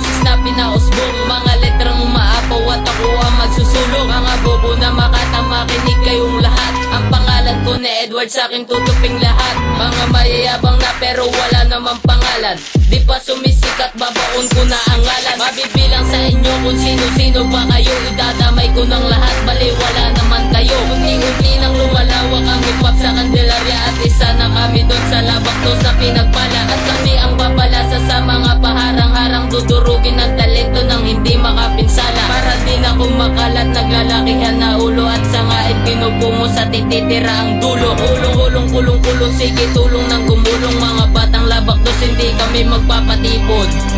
boses na pinausbong, mga letrang umaapaw at ako ang magsusulong. Mga bobo na makatama, makinig kayong lahat. Ang pangalan ko na Edward, sa aking tutuping lahat. Mga mayayabang na pero wala namang pangalan. Di pa sumisikat, babaon ko na ang ngalan. Mabibilang sa inyo kung sino-sino ba kayo, idadamay ko ng lahat, baliwala naman kayo. Unti-unti nang lumalawak ang hip-hop sa Candelaria, at isa na kami doon sa labaktos na pinagpala. At kami ang babalasa sa mga paharang-harang, dudurugin ang talento ng hindi makapinsala. Para din ako makalat, naglalakihan na ulo, at sangait pinupungo sa tititira ang dulo. Kulong, sige tulong ng gumulong, mga batang labaktos, hindi kami magpapatipon.